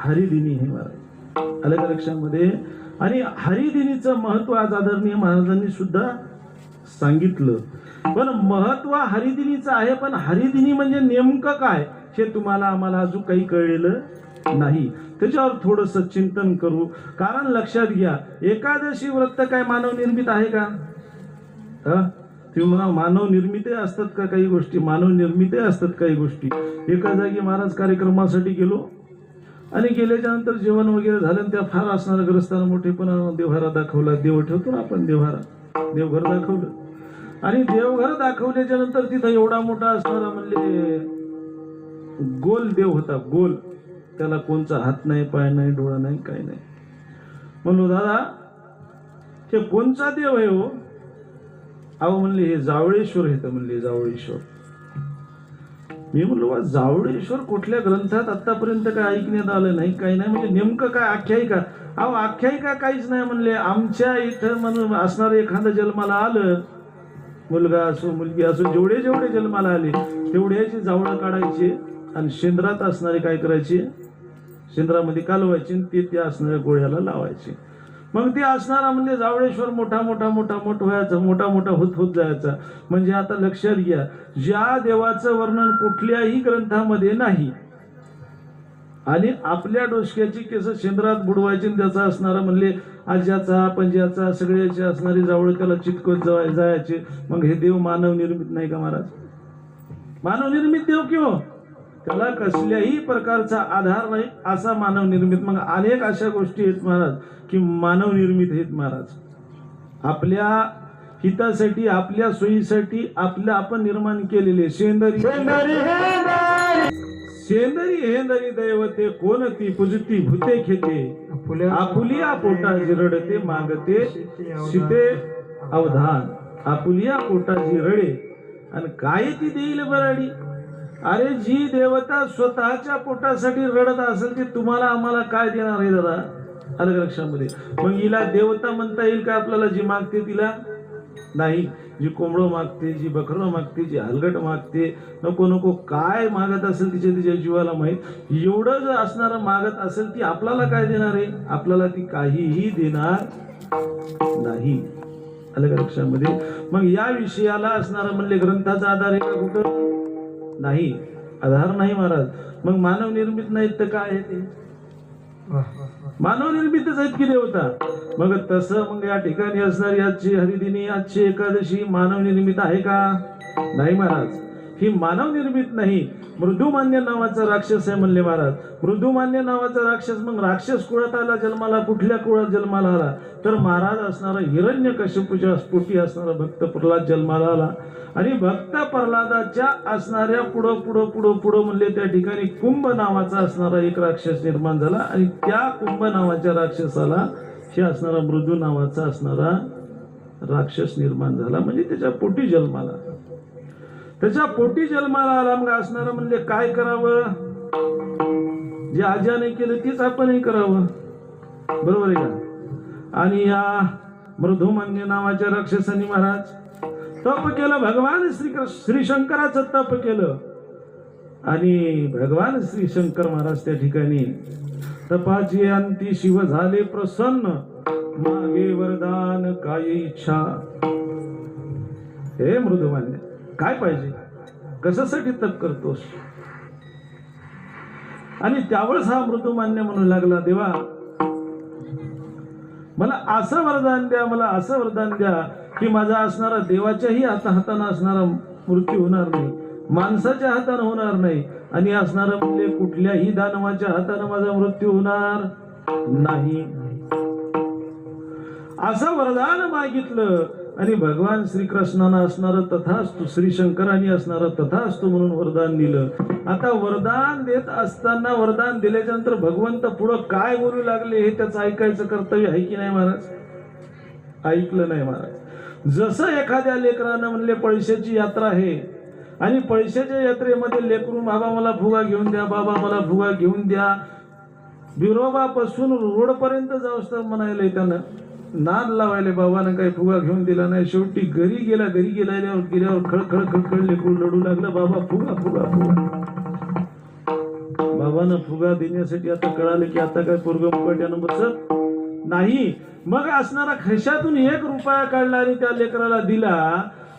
हरिदिनी हे महाराज, आलं का लक्षामध्ये? आणि हरिदिनीचं महत्व आज आदरणीय महाराजांनी सुद्धा सांगितलं. पण महत्व हरिदिनीचं आहे, पण हरिदिनी म्हणजे नेमकं काय हे तुम्हाला आम्हाला अजून काही कळलेलं नाही. त्याच्यावर थोडंसं चिंतन करू. कारण लक्षात घ्या, एकादशी व्रत काय मानव निर्मित आहे का? तुम्ही मानव निर्मित असतात का काही गोष्टी? मानव निर्मित असतात काही गोष्टी. एका जागी महाराज कार्यक्रमासाठी गेलो आणि गेल्याच्या नंतर जेवण वगैरे झालं, त्या फार असणाऱ्या ग्रस्तांना मोठेपणा देवघरा दाखवला. देव ठेवतो ना आपण देवघर दाखवलं. आणि देवघर दाखवल्याच्या नंतर तिथं एवढा मोठा असणारा म्हणले गोल देव होता, गोल. त्याला कोणचा हात नाही, पाय नाही, डोळा नाही, काही नाही. म्हणलो दादा ते कोणचा देव आहे हो? अहो म्हणले हे जावळेश्वर आहे. तर म्हणले जावळेश्वर. मी म्हणलो बा जावळेश्वर कुठल्या ग्रंथात आतापर्यंत काय ऐकण्यात आलं नाही, काही नाही. म्हणजे नेमकं काय आख्यायिका? अहो आख्यायिका काहीच नाही म्हणले. आमच्या इथं म्हणून असणार एखादं जन्माला आलं, मुलगा असो मुलगी असो, जेवढे जेवढे जन्माला आले तेवढ्याची जावळं काढायचे आणि शेंद्रात असणारे काय करायचे, शेंद्रामध्ये कालवायचे, ते त्या असणाऱ्या गोळ्याला लावायचे. मग ते असणारा म्हणजे जावळेश्वर मोठा मोठा मोठा मोठा व्हायचा, मोठा मोठा होत होत जायचा. म्हणजे आता लक्षात घ्या, ज्या देवाचं वर्णन कुठल्याही ग्रंथामध्ये नाही आणि आपल्या डोसक्याची केस शेंद्रात बुडवायची, त्याचा असणारा म्हणले आज्याचा पंज्याचा सगळ्याचे असणारी जावळ त्याला चिटकत जायचे. मग हे देव मानव निर्मित नाही का महाराज? मानव निर्मित देव किंवा त्याला कसल्याही प्रकारचा आधार नाही असा मानव निर्मित. मग अनेक अशा गोष्टी आहेत महाराज की मानव निर्मित आहेत महाराज. आपल्या हितासाठी, आपल्या सोयीसाठी आपण निर्माण केलेले. शेंदरी हेंदरी दैवते कोणती पूजती भूते खेते, आपुलिया पोटाची रडते मागते सीते अवधान. आपुलिया पोटाची रडे आणि काय ती देईल बराडी. अरे जी देवता स्वतःच्या पोटासाठी रडत असेल ती तुम्हाला आम्हाला काय देणार आहे दादा? आलं लक्षामध्ये? मग हिला देवता म्हणता येईल का आपल्याला? जी मागते तिला नाही. जी कोंबडं मागते, जी बकरं मागते, जी हलगट मागते, नको नको काय मागत असेल तिच्या जीवाला माहीत. एवढं जर असणारं मागत असेल ती आपल्याला काय देणार आहे? आपल्याला ती काहीही देणार नाही. आलं का लक्षामध्ये? मग या विषयाला असणारा म्हणले ग्रंथाचा आधार आहे का? कुठं नाही, आधार नाही महाराज. मग मानव निर्मित नाहीत तर काय आहे ते? मानव निर्मितच आहेत की देवता. मग तसं मग या ठिकाणी असणारी आजची हरिदिनी, आजची एकादशी मानव निर्मित आहे का? नाही महाराज, ही मानव निर्मित नाही. मृदुमान्य नावाचा राक्षस आहे म्हणले महाराज. मृदुमान्य नावाचा राक्षस. मग राक्षस कुळात आला जन्माला, कुठल्या कुळात जन्माला आला? तर महाराज असणारा हिरण्यकश्यपूच्या स्फोटी असणारा भक्त प्रल्हाद जन्माला आला. आणि भक्त प्रल्हादाच्या असणाऱ्या पुढं पुढं पुढं पुढं म्हणले त्या ठिकाणी कुंभ नावाचा असणारा एक राक्षस निर्माण झाला. आणि त्या कुंभ नावाच्या राक्षसाला हे असणारा मृदू नावाचा असणारा राक्षस निर्माण झाला. म्हणजे त्याच्या पोटी जन्माला, त्याच्या पोटी जन्माला आला. मग असणारा म्हणले काय करावं? जे आज्याने केलं तेच आपणही करावं, बरोबर आहे का? आणि या मृदुमान्य नावाच्या राक्षसाने महाराज तप केलं. भगवान श्री शंकराचं तप केलं. आणि भगवान श्री शंकर महाराज त्या ठिकाणी तपाची अंती शिव झाले प्रसन्न, मागे वरदान काय इच्छा. हे मृदुमान्य, काय पाहिजे? कशासाठी तप करतोस? आणि त्यावेळेस हा मृदुमान्य म्हणू लागला, देवा मला असं वरदान द्या, मला असं वरदान द्या की माझा असणारा देवाच्याही हाताने असणारा मृत्यू होणार नाही, माणसाच्या हाताने होणार नाही, आणि असणारा म्हणजे कुठल्याही दानवाच्या हाताने माझा मृत्यू होणार नाही. असं वरदान मागितलं. आणि भगवान श्रीकृष्णानं असणारं तथास्तु, श्री शंकरांनी असणारं तथास्तु म्हणून वरदान दिलं. आता वरदान देत असताना, वरदान दिल्याच्या नंतर भगवंत पुढं काय बोलू लागले हे त्याचं ऐकायचं कर्तव्य आहे की नाही महाराज? ऐकलं नाही महाराज. जसं एखाद्या लेकरानं म्हणले पैशाची यात्रा आहे आणि पैशाच्या यात्रेमध्ये लेकरू बाबा मला फुगा घेऊन द्या, बाबा मला फुगा घेऊन द्या, बिरोबापासून रोडपर्यंत जाऊस तर म्हणायला त्यानं नाद लावायले, बाबानं काही फुगा घेऊन दिला नाही. शेवटी घरी गेल्यावर खळखळ खळखळ लेकरू लढू लागलं, बाबा फुगा फुगा फुगा. बाबा भावानं फुगा देण्यासाठी आता कळालं की आता काय पोरग मुकाट्यानं बसत नाही. मग असणारा खिशातून 1 रुपया काढला आणि त्या लेकराला दिला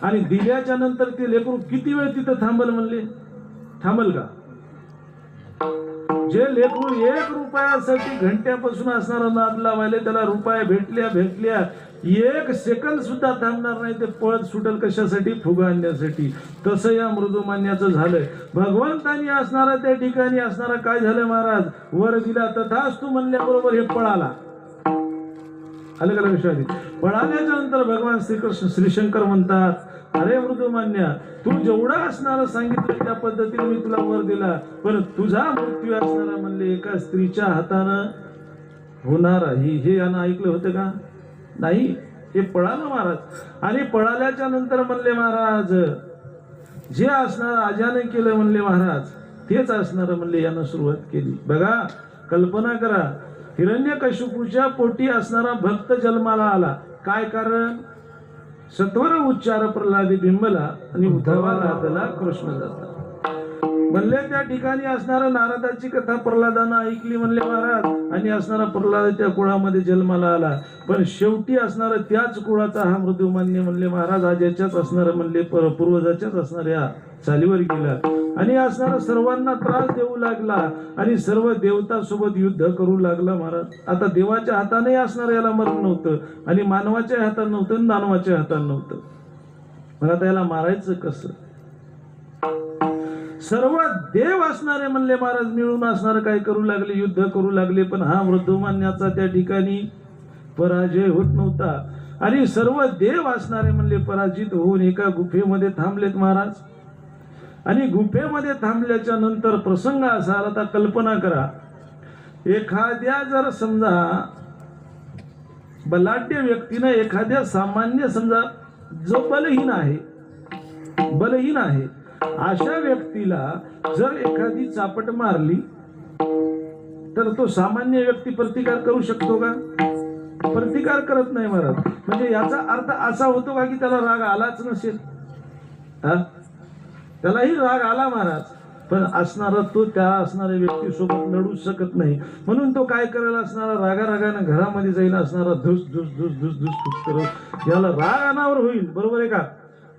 आणि दिल्याच्या नंतर ते लेकरू किती वेळ तिथं थांबल म्हणले? थांबल का? जे लेकरू 1 रुपयासाठी घंट्यापासून असणारा नाद लावायला त्याला रुपया भेटल्या 1 सेकंद सुद्धा थांबणार नाही. ते पळत सुटल कशासाठी? फुगा आणण्यासाठी. तसं या मृदुमान्याचं झालंय. भगवंतानी असणारा त्या ठिकाणी असणारा काय झालं महाराज? वर दिला तथास्तु म्हणल्याबरोबर हे पळाला. आलं का लक्षात? पळाल्याच्या नंतर भगवान श्रीकृष्ण श्रीशंकर म्हणतात, अरे मृदुमान्या, तू जेवढा असणारा सांगितलं त्या पद्धतीने मी तुला वर दिला, पण तुझा मृत्यू असणारा म्हणले एका स्त्रीच्या हातानं होणार आहे. हे यानं ऐकलं होतं का? नाही. हे पळालं महाराज. आणि पळाल्याच्या नंतर म्हणले महाराज, जे असणार आजाने केलं म्हणले महाराज तेच असणार म्हणले यानं सुरुवात केली. बघा, कल्पना करा, हिरण्यकशिपूच्या पोटी असणारा भक्त जन्माला आला. काय कारण? सत्वर उच्चार प्रल्हादी बिंबला आणि उद्धवा लादला कृष्ण जाता म्हणले. त्या ठिकाणी असणारा नारदाची कथा प्रल्हादानं ऐकली म्हणले महाराज, आणि असणारा प्रल्हाद त्या कुळामध्ये जन्माला आला. पण शेवटी असणारा त्याच कुळाचा हा मृदुमान्य म्हणले महाराज आज याच्याच असणार म्हणले पूर्वजाच्याच असणाऱ्या चालीवर गेला आणि असणारा सर्वांना त्रास देऊ लागला आणि सर्व देवता सोबत युद्ध करू लागला महाराज. आता देवाच्या हाताने असणार याला मरण नव्हतं आणि मानवाच्या हातात नव्हतं, दानवाच्या हातात नव्हतं. मग आता याला मारायचं कसं? सर्व देव असणारे म्हणले महाराज मिळून असणार काय करू लागले? युद्ध करू लागले. पण हा मृदुमान्याचा त्या ठिकाणी पराजय होत नव्हता आणि सर्व देव असणारे म्हणले पराजित होऊन एका गुफेमध्ये थांबलेत महाराज. आणि गुफेमध्ये थांबल्याच्या नंतर प्रसंग असा आला. आता कल्पना करा, एखाद्या जर समजा बलाढ्य व्यक्तीनं एखाद्या सामान्य समजा जो बलहीन आहे अशा व्यक्तीला जर एखादी चापट मारली तर तो सामान्य व्यक्ती प्रतिकार करू शकतो का? प्रतिकार करत नाही महाराज. म्हणजे याचा अर्थ असा होतो का की त्याला राग आलाच नसेल? त्यालाही राग आला महाराज, पण असणारा तो त्या असणाऱ्या व्यक्ती सोबत लढू शकत नाही. म्हणून तो काय करायला असणारा रागानं घरामध्ये जाईल असणारा धुस धुस धुस धुस धुस करत याला राग अनावर होईल. बरोबर आहे का?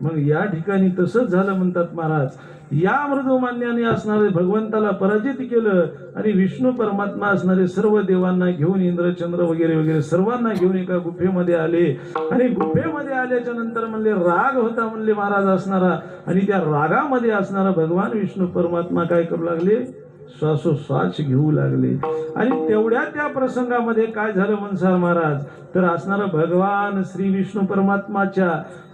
मग या ठिकाणी तसंच झालं म्हणतात महाराज. या मृदुमान्याने असणारे भगवंताला पराजित केलं आणि विष्णू परमात्मा असणारे सर्व देवांना घेऊन इंद्र चंद्र वगैरे वगैरे सर्वांना घेऊन एका गुफेमध्ये आले. आणि गुफेमध्ये आल्याच्या नंतर म्हणले राग होता म्हणले महाराज असणारा, आणि त्या रागामध्ये असणारा भगवान विष्णू परमात्मा काय करू लागले? श्वासोश्वास घेऊ लागले. आणि तेवढ्या त्या प्रसंगामध्ये काय झालं म्हणसाल महाराज, तर असणारा भगवान श्री विष्णू परमात्माच्या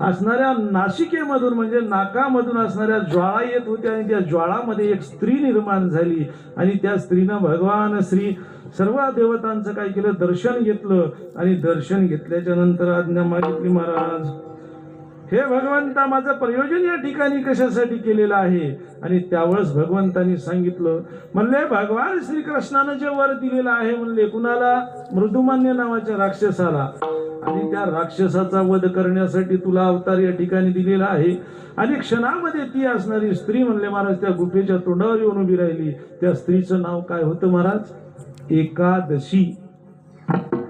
असणाऱ्या नासिकेमधून म्हणजे नाकामधून असणाऱ्या ज्वाळा येत होत्या आणि त्या ज्वाळामध्ये एक स्त्री निर्माण झाली. आणि त्या स्त्रीनं भगवान श्री सर्व देवतांचं काय केलं? दर्शन घेतलं. आणि दर्शन घेतल्याच्या नंतर आज्ञा मागितली, महाराज हे भगवंता माझं प्रयोजन या ठिकाणी कशासाठी केलेलं आहे? आणि त्यावेळेस भगवंतांनी सांगितलं म्हणले भगवान श्रीकृष्णानं जे वर दिलेलं आहे म्हणले कुणाला? मृदुमान्य नावाच्या राक्षसाला. आणि त्या राक्षसाचा वध करण्यासाठी तुला अवतार या ठिकाणी दिलेला आहे. आणि क्षणामध्ये ती असणारी स्त्री म्हणले महाराज त्या गुफेच्या तोंडावर येऊन उभी राहिली. त्या स्त्रीचं नाव काय होतं महाराज? एकादशी.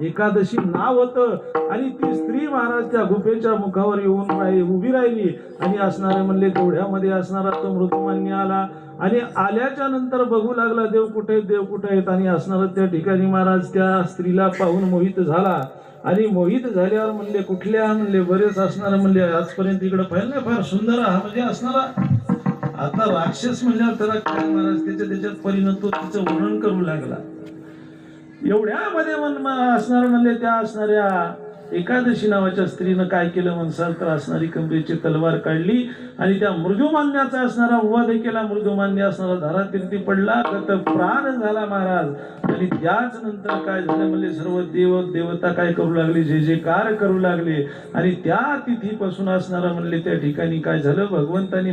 एकादशी नाव होतं. आणि ती स्त्री महाराज त्या गुफेच्या मुखावर येऊन उभी राहिली. आणि असणारे म्हणले तेवढ्यामध्ये असणारा तो मृदुमान्य आला. आणि आल्याच्या नंतर बघू लागला देव कुठे आहेत. आणि असणार त्या ठिकाणी महाराज त्या स्त्रीला पाहून मोहित झाला. आणि मोहित झाल्यावर म्हणले कुठल्या? म्हणले बरेच असणार म्हणले आजपर्यंत इकडे पाहिलं नाही, फार सुंदर हा म्हणजे असणारा. आता राक्षस म्हणल्यावर त्याला काय महाराज त्याच्यात परिणत तिचं वर्णन करू लागला. एवढ्यामध्ये असणार म्हणले त्या असणाऱ्या एकादशी नावाच्या स्त्रीनं काय केलं म्हणसाल तर असणारी कमरेची तलवार काढली आणि त्या मृदुमान्याचा असणारा वध केला. मृदुमान्य असणारा धारातीर्थी पडला, तर प्राण झाला महाराज. आणि त्याच नंतर काय झालं म्हणले सर्व देवता काय करू लागले? जय जयकार करू लागले. आणि त्या तिथीपासून असणारा म्हणले त्या ठिकाणी काय झालं? भगवंतानी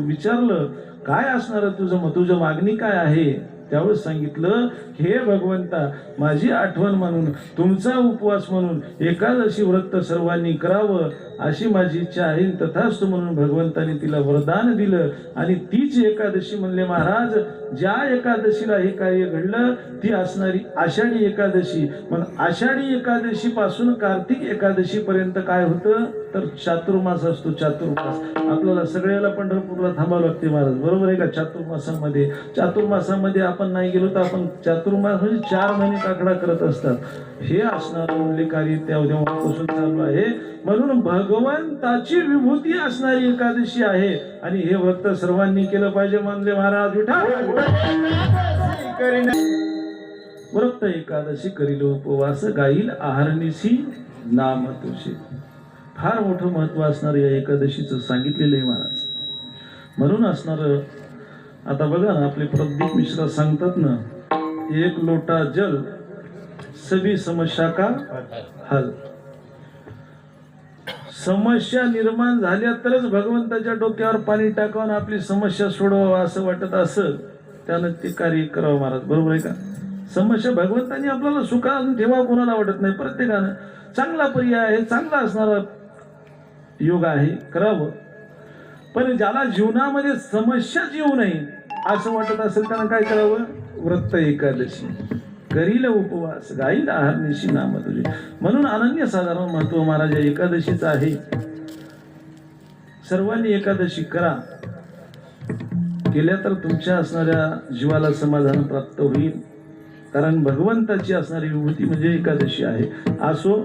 विचारलं काय असणार तुझं मागणी काय आहे? त्यावेळेस सांगितलं, हे भगवंता, माझी आठवण म्हणून, तुमचा उपवास म्हणून एकादशी व्रत सर्वांनी करावं अशी माझी इच्छा आहे. तथास्तु म्हणून भगवंताने तिला वरदान दिलं. आणि तीच एकादशी म्हणले महाराज, ज्या एकादशीला हे कार्य घडलं ती असणारी आषाढी एकादशी. मग आषाढी एकादशी पासून कार्तिक एकादशी पर्यंत काय होतं तर चातुर्मास असतो. चातुर्मास आपल्याला सगळ्याला पंढरपूरला थांबावं लागते महाराज, बरोबर आहे का? चातुर्मासामध्ये आपण नाही गेलो तर आपण चातुर्मास म्हणजे 4 महिने काकडा करत असतात. हे असणारं म्हणले कार्य तेव्हापासून चालू आहे. म्हणून भगवंताची विभूती असणारी एकादशी आहे आणि हे व्रत सर्वांनी केलं पाहिजे म्हणले महाराज. व्रत एकादशी करील उपवास, गाईल आहारनिशी नाम तुझे. फार मोठं महत्व असणार या एकादशीचं सांगितलेलं आहे महाराज. म्हणून असणार, आता बघा ना, आपले प्रदीप मिश्रा सांगतात ना, 1 लोटा जल सभी समस्या का हल. समस्या निर्माण झाल्या तरच भगवंताच्या डोक्यावर पाणी टाकावून आपली समस्या सोडवावं असं वाटत असेल त्यानं ते कार्य करावं महाराज, बरोबर आहे का? समस्या भगवंतांनी आपल्याला सुखात ठेवा कोणाला वाटत नाही. प्रत्येकानं चांगला पर्याय आहे, चांगला असणारा योग आहे, करावं. पण ज्याला जीवनामध्ये समस्याच येऊ नये असं वाटत असेल त्यानं काय करावं? व्रत एकादशी करील उपवास, गाईल आहारनिशी नाम तुझे. म्हणून अनन्यसाधारण महत्व महाराज या एकादशीचं आहे. सर्वांनी एकादशी करा. केल्या तर तुमच्या असणाऱ्या जीवाला समाधान प्राप्त होईल. कारण भगवंताची असणारी विभूती म्हणजे एकादशी आहे. असो